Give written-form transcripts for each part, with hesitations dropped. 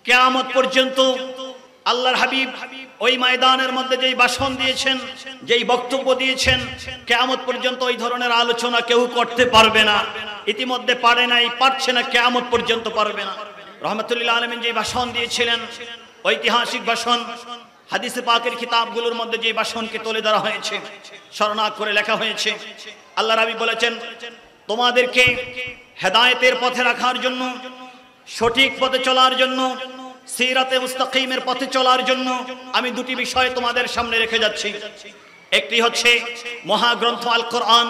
কিয়ামত পর্যন্ত আল্লাহর হাবিব ওই ময়দানের মধ্যে যেই ভাষণ দিয়েছেন, যেই বক্তব্য দিয়েছেন, কিয়ামত পর্যন্ত ওই ধরনের আলোচনা কেউ করতে পারবে না। ইতিমধ্যে পারে নাই, পারছে না, কিয়ামত পর্যন্ত পারবে না। রাহমাতুল লিল আলামিন যেই ভাষণ দিয়েছিলেন, ঐতিহাসিক ভাষণ, হাদিসে পাকের কিতাবগুলোর মধ্যে যে ভাষণকে তুলে ধরা হয়েছে, স্মরণাক করে লেখা হয়েছে। আল্লাহর হাবিব বলেছেন, তোমাদেরকে হেদায়েতের পথে রাখার জন্য, সঠিক পথে চলার জন্য, সিরাতে মুস্তাকিমের পথে চলার জন্য আমি দুটি বিষয় তোমাদের সামনে রেখে যাচ্ছি। একটি হচ্ছে মহাগ্রন্থ আল কোরআন,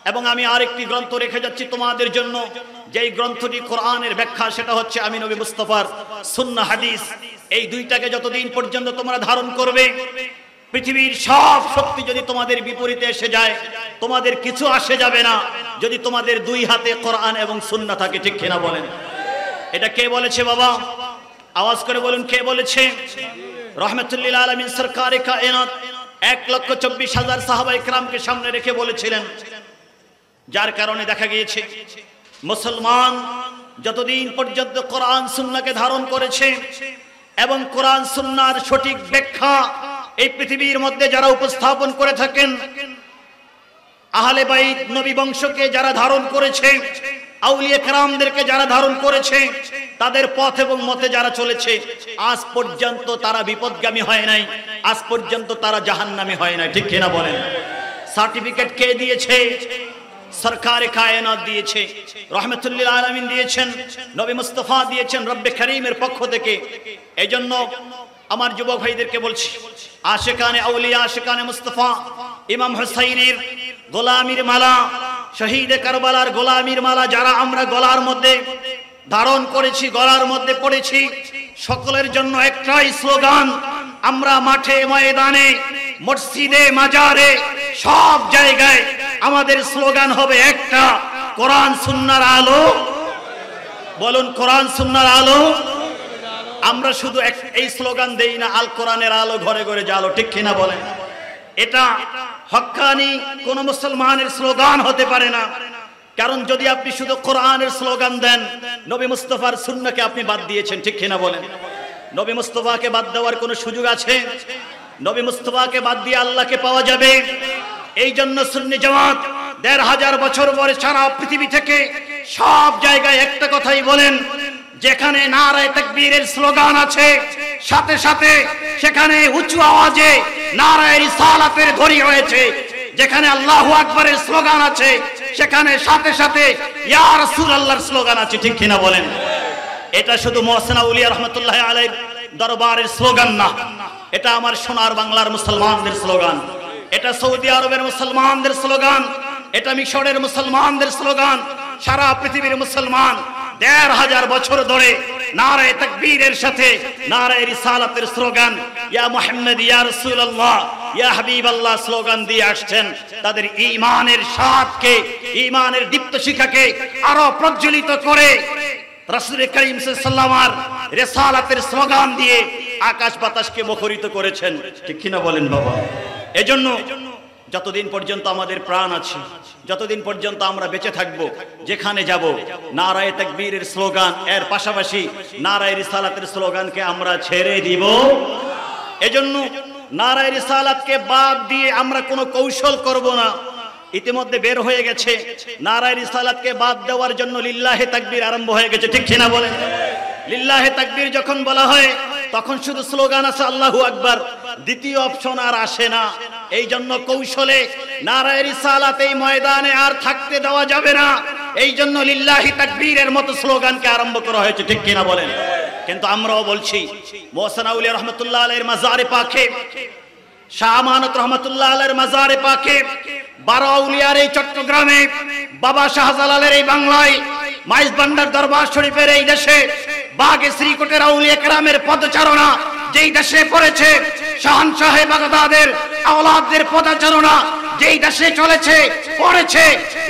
এবং আমি আরেকটি গ্রন্থ রেখে যাচ্ছি তোমাদের জন্য, যেই গ্রন্থটি কোরআনের ব্যাখ্যা, সেটা হচ্ছে আমি নবী মুস্তাফার সুন্নাহ হাদিস। এই দুইটাকে যতদিন পর্যন্ত তোমরা ধারণ করবে, পৃথিবীর সব শক্তি যদি তোমাদের বিপরীতে এসে যায়, তোমাদের কিছু আসে যাবে না, যদি তোমাদের দুই হাতে কোরআন এবং সুন্নাহ থাকে। ঠিক কিনা বলেন? এটা কে বলেছে বাবা? আওয়াজ করে বলুন, কে বলেছে? রাহমাতুল লিল আলামিন সরকারে কায়নাত 1,24,000 সাহাবায়ে কেরামকে সামনে রেখে বলেছিলেন। যার কারণে দেখা গিয়েছে মুসলমান যতদিন পর্যন্ত কোরআন সুন্নাহকে ধারণ করেছে এবং কোরআন সুন্নাহর সঠিক ব্যাখ্যা এই পৃথিবীর মধ্যে যারা উপস্থাপন করে থাকেন, আহলে বাইত নবী বংশকে যারা ধারণ করেছে, আউলিয়া কেরামদেরকে যারা ধারণ করেছে, তাদের পথ এবং মতে যারা চলেছে, আজ পর্যন্ত তারা বিপদগামী হয় নাই, আজ পর্যন্ত তারা জাহান্নামী হয় নাই। ঠিক কিনা বলেন? সার্টিফিকেট কে দিয়েছে? সরকারে কায়নাত দিয়েছে, রাহমাতুল লিল আলামিন দিয়েছেন, নবী মুস্তাফা দিয়েছেন রব্বে কারীমের পক্ষ থেকে। এজন্য আমার যুবক ভাইদেরকে বলছি, আশিকানে আউলিয়া, আশিকানে মুস্তাফা, ইমাম হুসাইনের গোলামির মালা, শহীদে কারবালার গোলামির মালা যারা আমরা গলার মধ্যে ধারণ করেছি, গলার মধ্যে পড়েছি, সকলের জন্য একটাই স্লোগান, আমরা মাঠে ময়দানে, মসজিদে, মাজারে, সব জায়গায় আমাদের স্লোগান হবে একটা, কোরআন সুন্নাহর আলো। বলুন, কোরআন সুন্নাহর আলো। আমরা শুধু এই স্লোগান দেই না, আল কোরআনের আলো ঘরে ঘরে জ্বালো। ঠিক কিনা বলেন? এটা হক্কানি কোন মুসলমানের স্লোগান হতে পারে না। কারণ যদি আপনি শুধু কোরআনের স্লোগান দেন, নবী মুস্তাফার সুন্নাহকে আপনি বাদ দিয়েছেন। ঠিক কিনা বলেন? নবী মুস্তাফাকে বাদ দেওয়ার কোনো সুযোগ আছে? নবী মুস্তাফাকে বাদ দিয়ে আল্লাহকে পাওয়া যাবে? এই জন্য সুন্নি জামাত ১৫০০ বছর পরে সারা পৃথিবী থেকে সব জায়গায় একটা কথাই বলেন, যেখানে নারায়ে তাকবীরের স্লোগান আছে, সাথে সাথে সেখানে উঁচু আওয়াজে নারায়ে রিসালাতের ধ্বনি হয়েছে। যেখানে আল্লাহু আকবারের স্লোগান আছে, সেখানে সাথে সাথে ইয়া রাসূলুল্লাহর স্লোগান আছে। ঠিক কিনা বলেন? এটা শুধু মুহসিন আউলিয়া রাহমাতুল্লাহ আলাইহির দরবারের স্লোগান না, এটা আমার সোনার বাংলার মুসলমানদের স্লোগান, এটা সৌদি আরবের মুসলমানদের স্লোগান, এটা মিশরের মুসলমানদের স্লোগান। সারা পৃথিবীর মুসলমান ১৫০০ বছর ধরে নারায়ে তাকবীরের সাথে নারায়ে রিসালাতের স্লোগান, ইয়া মুহাম্মদ, ইয়া রাসূলুল্লাহ, ইয়া হাবিবাল্লাহ স্লোগান দিয়ে আসছেন। তাদের ঈমানের স্বাদকে, ঈমানের দীপ্ত শিখাকে আরো প্রজ্বলিত করে রাসূল করিম সাল্লাল্লাহু আলাইহি ওয়াসাল্লামের রিসালাতের স্লোগান দিয়ে আকাশ বাতাসকে মুখরিত করেছেন। ঠিক কিনা বলেন বাবা? এজন্য যতদিন পর্যন্ত আমাদের প্রাণ আছে, যতদিন পর্যন্ত আমরা বেঁচে থাকব, যেখানে যাব নারায়ে তাকবীরের স্লোগান, এর পাশাপাশি নারায়ে রিসালাতের স্লোগানকে আমরা ছেড়ে দিব। এজন্য নারায়ে রিসালাতকে বাদ দিয়ে আমরা কোনো কৌশল করব না। ইতিমধ্যে বের হয়ে গেছে, নারায়ে রিসালাতকে বাদ দেওয়ার জন্য লিল্লাহে তাকবীর আরম্ভ হয়ে গেছে। ঠিক কিনা বলেন? লিল্লাহে তাকবীর যখন বলা হয়, তখন শুধু স্লোগান আছে আল্লাহু আকবার, দ্বিতীয় অপশন আর আসে না। এই জন্য কৌশলে নারায়ে রিসালাত এই ময়দানে আর থাকতে দেওয়া যাবে না। এই জন্য লিল্লাহি তাকবীরের মতো স্লোগানকে আরম্ভ করা হয়েছে। ঠিক কিনা বলেন? কিন্তু আমরাও বলছি, মুহসিন আউলিয়া রাহমাতুল্লাহ আলাইহির মাজারে পাকে, শাহ আমানত রাহমাতুল্লাহ আলাইহির মাজারে পাকে, 12 আউলিয়ার এই চট্টগ্রামে, বাবা শাহজালালের এই বাংলায়, মাইজ ভান্ডার দরবার শরীফের এই দেশে, বাগে শ্রীকোটের আউলিয়া কেরামের পদচারণা যেই দেশে পড়েছে, শাহনশাহে বাগদাদের আওলাদদের পদচারণা যেই দেশে চলেছে, পড়েছে,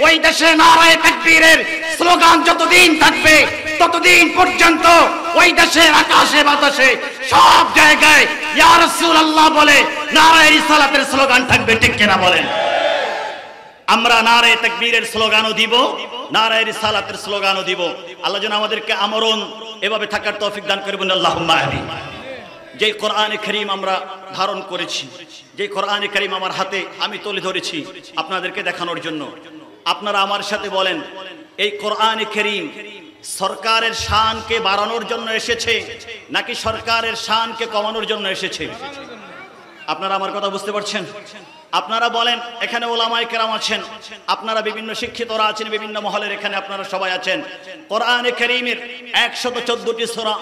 ওই দেশে নারায়ে তাকবীরের স্লোগান যতদিন থাকবে, ততদিন পর্যন্ত ওই দেশের আকাশে বাতাসে সব জায়গায় ইয়া রাসূলুল্লাহ বলে নারায়ে রিসালাতের স্লোগান থাকবে। ঠিক কিনা বলেন? আমরা নারায়ে তাকবীরের স্লোগানও দিব, নারায়ে রিসালাতের স্লোগানও দিব। আল্লাহ যেন আমাদেরকে আমরণ এভাবে থাকার তৌফিক দান করবেন, আল্লাহুম্মা আমিন। যে কোরআনে কারীম আমরা ধারণ করেছি, যে কোরআনে কারীম আমার হাতে আমি তুলে ধরেছি আপনাদেরকে দেখানোর জন্য, আপনারা আমার সাথে বলেন, এই কোরআনে কারীম সরকারের শানকে বাড়ানোর জন্য এসেছে নাকি সরকারের শানকে কমানোর জন্য এসেছে? আপনারা আমার কথা বুঝতে পারছেন? আপনারা বলেন। এখানে ওলামায়ে কেরাম আছেন, আপনারা বিভিন্ন শিক্ষিতরা আছেন, বিভিন্ন মহলের এখানে আপনারা সবাই আছেন। কোরআনে কারীমের 114টি সূরা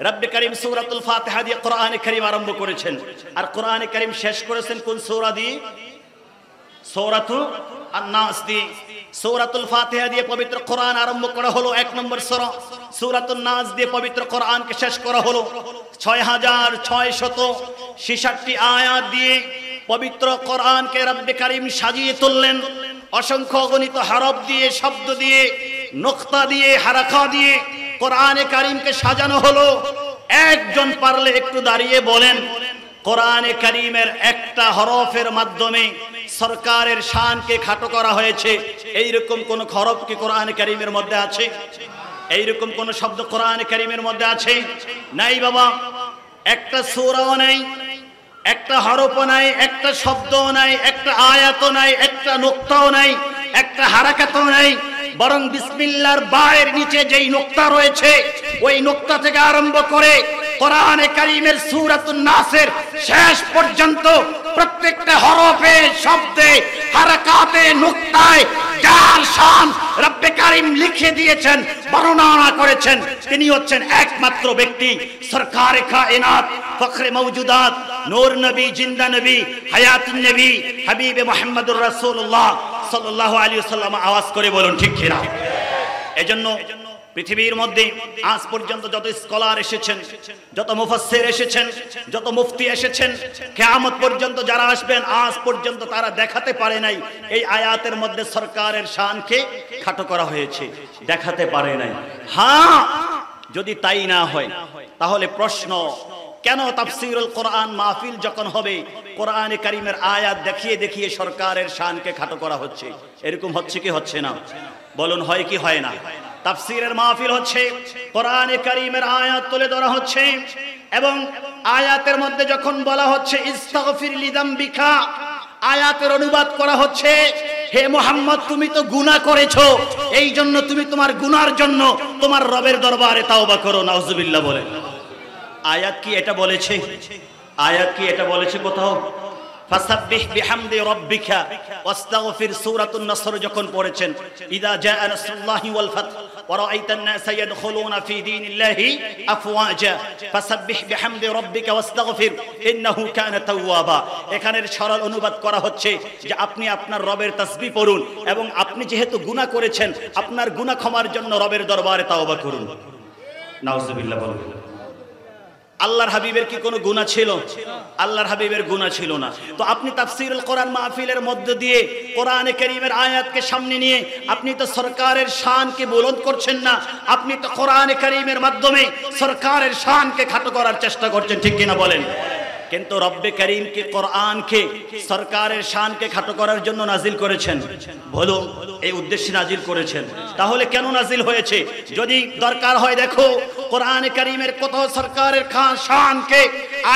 রব্বে কারীম সূরাতুল ফাতিহা দিয়ে কোরআনে কারীম আরম্ভ করেছেন। আর কোরআনে কারীম শেষ করেছেন কোন সূরা দিয়ে? সূরাতুল আন-নাস দিয়ে। সূরাতুল ফাতিহা দিয়ে পবিত্র কোরআন আরম্ভ করা হলো 1 নম্বর সূরা। সূরাতুন নাস দিয়ে পবিত্র কোরআনকে শেষ করা হলো। 6666টি আয়াত দিয়ে পবিত্র কোরআনকে রব্বে কারীম সাজিয়ে তুললেন। অসংখ্য অগণিত হরফ দিয়ে, শব্দ দিয়ে, নুকতা দিয়ে, হারাকা দিয়ে কোরআনে কারীমকে সাজানো হলো। একজন পারলে একটু দাঁড়িয়ে বলেন, কোরআনে কারীমের একটা হরফের মাধ্যমে সরকারের শানকে খাটো করা হয়েছে, এইরকম কোন হরফ কি কোরআনে কারীমের মধ্যে আছে? এইরকম কোন শব্দ কোরআনে কারীমের মধ্যে আছে? নাই বাবা। একটা সূরাও নাই, একটা হরফও নাই, একটা শব্দও নাই, একটা আয়াতও নাই, একটা নুকতাও নাই, একটা হারাকাতও নাই। বরং বিসমিল্লাহর বায়ের নিচে যেই নুকতা রয়েছে ওই নুকতা থেকে আরম্ভ করে কোরআনে কারীমের সূরাতুন নাসের শেষ পর্যন্ত প্রত্যেকটা হরফে, শব্দে, হারাকাতে, নুকতায় যার শান রব্বে কারীম লিখে দিয়েছেন, বর্ণনা করেছেন, তিনি হচ্ছেন একমাত্র ব্যক্তি সরকারে কায়নাত, ফখরে মওজুদাত, নূর নবী, জিন্দা নবী, হায়াতুন নবী, হাবিবে মুহাম্মদুর রাসূলুল্লাহ সাল্লাল্লাহু আলাইহি ওয়াসাল্লাম। আওয়াজ করে বলুন ঠিক কিনা? এজন্য পৃথিবীর মধ্যে আজ পর্যন্ত যত স্কলার এসেছেন, যত মুফাসসির এসেছেন, যত মুফতি এসেছেন, কিয়ামত পর্যন্ত যারা আসবেন, আজ পর্যন্ত তারা দেখাতে পারে নাই এই আয়াতের মধ্যে সরকারের শানকে খাটো করা হয়েছে। দেখাতে পারে নাই। হ্যাঁ, যদি তাই না হয় তাহলে প্রশ্ন, কেন তাফসীরুল কোরআন মাহফিল যখন হবে কোরআনে কারীমের আয়াত দেখিয়ে দেখিয়ে সরকারের শানকে খাটো করা হচ্ছে? এরকম হচ্ছে কি হচ্ছে না? বলুন, হয় কি হয় না? তাফসীরের মাহফিল হচ্ছে, কোরআনে কারীমের আয়াত তুলে ধরা হচ্ছে, এবং আয়াতের মধ্যে যখন বলা হচ্ছে ইস্তাগফির লিযামবিকা, আয়াতের অনুবাদ করা হচ্ছে, হে মুহাম্মদ তুমি তো গুনাহ করেছো, এই জন্য তুমি তোমার গুনার জন্য তোমার রবের দরবারে তাওবা করো। নাউজুবিল্লাহ বলেন। আয়াত কি এটা বলেছে? আয়াত কি এটা বলেছে কোথাও? ফাসাব্বিহ বিহামদি রাব্বিকা ওয়াস্তাগফির সূরাতুন নাসর যখন পড়েছেন, ইযা জাআ নাসরুল্লাহি ওয়াল ফাতহ ওয়া রাআইতান নাসা ইয়াদখুলুনা ফি দীনিল্লাহি আফওয়াজা ফাসাব্বিহ বিহামদি রাব্বিকা ওয়াস্তাগফির ইন্নাহু কানা তাওয়াবা। এখানের সরল অনুবাদ করা হচ্ছে যে আপনি আপনার রবের তাসবিহ পড়ুন, এবং আপনি যেহেতু গুনাহ করেছেন আপনার গুনাহ ক্ষমার জন্য রবের দরবারে তাওবা করুন। নাউজুবিল্লাহ বলেন। আল্লাহর হাবিবের কি কোনো গুনাহ ছিল? আল্লাহর হাবিবের গুনাহ ছিল না। তো আপনি তাফসীরুল কোরআন মাহফিলের মধ্য দিয়ে কোরআনে কারীমের আয়াতকে সামনে নিয়ে আপনি তো সরকারের শানকে বুলন্দ করছেন না, আপনি তো কোরআনে কারীমের মাধ্যমে সরকারের শানকে খাটো করার চেষ্টা করছেন, ঠিক কিনা বলেন? কিন্তু রব্বে কারীম কি কোরআনকে সরকারের শানকে খাটো করার জন্য নাজিল করেছেন? বলুন, এই উদ্দেশ্যে নাজিল করেছেন। তাহলে কেন নাজিল হয়েছে? যদি দরকার হয় দেখো, কোরআনে কারীমের কোথাও সরকারের শানকে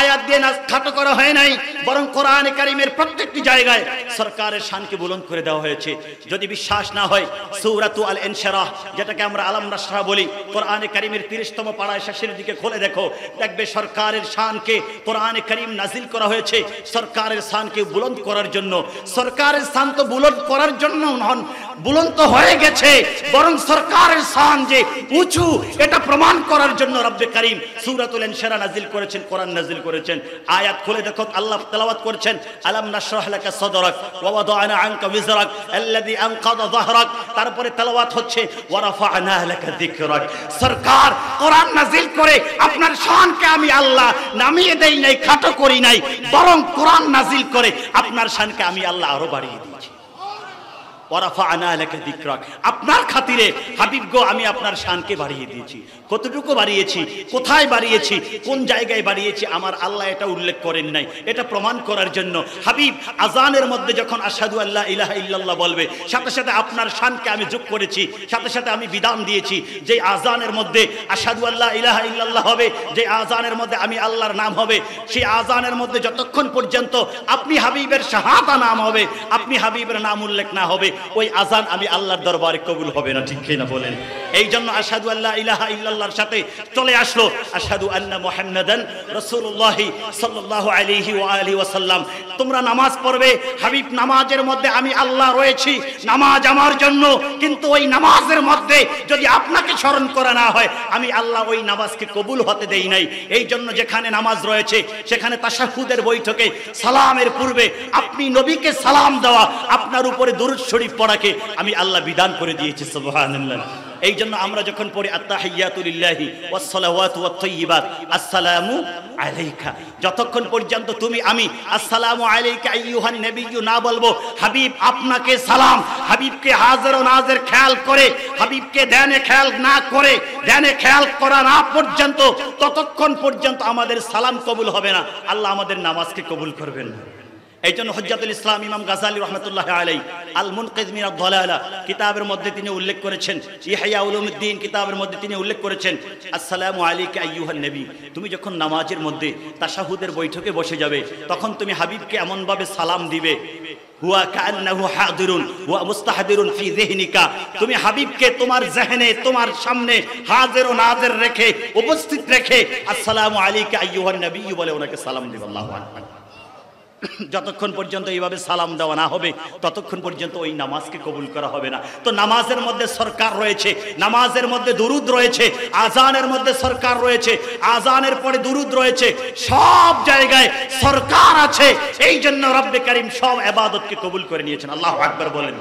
আয়াত দিয়ে খাটো করা হয় নাই, বরং কোরআনে কারীমের প্রত্যেকটি জায়গায় সরকারের শানকে বুলন্দ করে দেওয়া হয়েছে। যদি বিশ্বাস না হয় সূরাতু আল ইনশিরাহ, যেটাকে আমরা আলাম নাশরাহ বলি, কোরআনে কারীমের 30তম পারায় শেষের দিকে খুলে দেখো, দেখবে সরকারের শানকে কোরআনে কারীম নাজিল করা হয়েছে সরকারের শানকে বুলন্দ করার জন্য। সরকারের শান তো বুলন্দ করার জন্য নন, বুলন্দ হয়ে গেছে, বরং সরকারের শান যে উঁচু এটা প্রমাণ করার জন্য রব্বে কারীম সূরাতুল ইনশিরাহ নাজিল করেছেন, কোরআন নাজিল করেছেন। আয়াত খুলে দেখো, আল্লাহ তেলাওয়াত করছেন, আলাম নাশরাহ লাকা সাদরাক ওয়া ওয়াদা'না আনকা বিজরাক আল্লাযী আনকাযা যাহরাক। তারপরে তেলাওয়াত হচ্ছে ওয়া রাফা'না লাকা যিকরাক। সরকার কোরআন নাজিল করে আপনার শানকে আমি আল্লাহ নামিয়ে দেই নাই, খাটো করি নাই, বরং কোরআন নাজিল করে আপনার শানকে আমি আল্লাহ আরো বাড়িয়ে দিয়েছি। ওয়ারাফা'না লাকা যিকরাক, আপনার খাতিরে হাবিব গো আমি আপনার শানকে বাড়িয়ে দিয়েছি। কতটুকু বাড়িয়েছি, কোথায় বাড়িয়েছি, কোন জায়গায় বাড়িয়েছি আমার আল্লাহ এটা উল্লেখ করেন নাই। এটা প্রমাণ করার জন্য হাবিব আজানের মধ্যে যখন আশহাদু আল্লা ইলাহা ইল্লাল্লাহ বলবে, সাথে সাথে আপনার শানকে আমি যোগ করেছি, সাথে সাথে আমি বিধান দিয়েছি যে আজানের মধ্যে আশহাদু আল্লা ইলাহা ইল্লাল্লাহ হবে, যে আজানের মধ্যে আমি আল্লাহর নাম হবে, সেই আজানের মধ্যে যতক্ষণ পর্যন্ত আপনি হাবিবের শাহাদা নাম হবে, আপনি হাবিবের নাম উল্লেখ না হবে, ওই আজান আমি আল্লাহর দরবারে কবুল হবে না। ঠিক কিনা বলেন? এই জন্য আশহাদু আল্লা ইলাহা ইল্লাল্লাহর সাথে চলে আসলো আশহাদু আন্না মুহাম্মাদান রাসূলুল্লাহ সাল্লাল্লাহু আলাইহি ওয়া আলিহি ওয়াসাল্লাম। তোমরা নামাজ পড়বে, হাবিব নামাজের মধ্যে আমি আল্লাহ রয়েছি, নামাজ আমার জন্য, কিন্তু ওই নামাজের মধ্যে যদি আপনাকে স্মরণ করা না হয় আমি আল্লাহ ওই নামাজকে কবুল হতে দেই নাই। এই জন্য যেখানে নামাজ রয়েছে সেখানে তাশাহুদের বৈঠকে সালামের পূর্বে আপনি নবীকে সালাম দেওয়া, আপনার উপরে দুরূদ শরীফ পড়াকে আমি আল্লাহ বিধান করে দিয়েছি। সুবহানাল্লাহ। এই জন্য আমরা যখন পড়ি আত্তাহিয়াতু লিল্লাহি ওয়াস সালাওয়াতু ওয়াত তাইয়্যিবাত আসসালামু আলাইকা, যতক্ষণ পর্যন্ত তুমি আমি আসসালামু আলাইকা আইয়ুহান নবিয়্যু না বলবো, হাবিব আপনাকে সালাম, হাবিবকে হাজির ও নাজির খেয়াল করে, হাবিবকে ধ্যানে খেয়াল না করে, ধ্যানে খেয়াল করা না পর্যন্ত, ততক্ষণ পর্যন্ত আমাদের সালাম কবুল হবে না, আল্লাহ আমাদের নামাজকে কবুল করবেন না। এই জন্য হুজ্জাতুল ইসলাম ইমাম গাযালি রাহমাতুল্লাহি আলাইহি আল মুনকিয মিন আদ-দালালা কিতাবের মধ্যে তিনি উল্লেখ করেছেন, ইহয়া উলুমুদ্দিন কিতাবের মধ্যে তিনি উল্লেখ করেছেন, আসসালামু আলাইকা আইয়ুহান নবী, তুমি যখন নামাজের মধ্যে তাশাহুদের বৈঠকে বসে যাবে তখন তুমি হাবিবকে এমন ভাবে সালাম দিবে, হুয়া কান্নাহু হাদিরুন ওয়া মুস্তাহদিরুন ফি যিহনিকা, তুমি হাবিবকে তোমার জেহনে, তোমার সামনে হাজির ও নাজির রেখে, উপস্থিত রেখে আসসালামু আলাইকা আইয়ুহান নবী বলে ওনাকে সালাম দিবে। আল্লাহু আকবার। যতক্ষণ পর্যন্ত এইভাবে সালাম দেওয়া না হবে ততক্ষণ পর্যন্ত ওই নামাজকে কবুল করা হবে না। তো নামাজের মধ্যে সরকার রয়েছে, নামাজের মধ্যে দুরুদ রয়েছে, আজানের মধ্যে সরকার রয়েছে, আজানের পরে দুরুদ রয়েছে, সব জায়গায় সরকার আছে। এই জন্য রব্বে কারীম সব ইবাদতকে কবুল করে নিয়েছেন। আল্লাহু আকবার বলেন।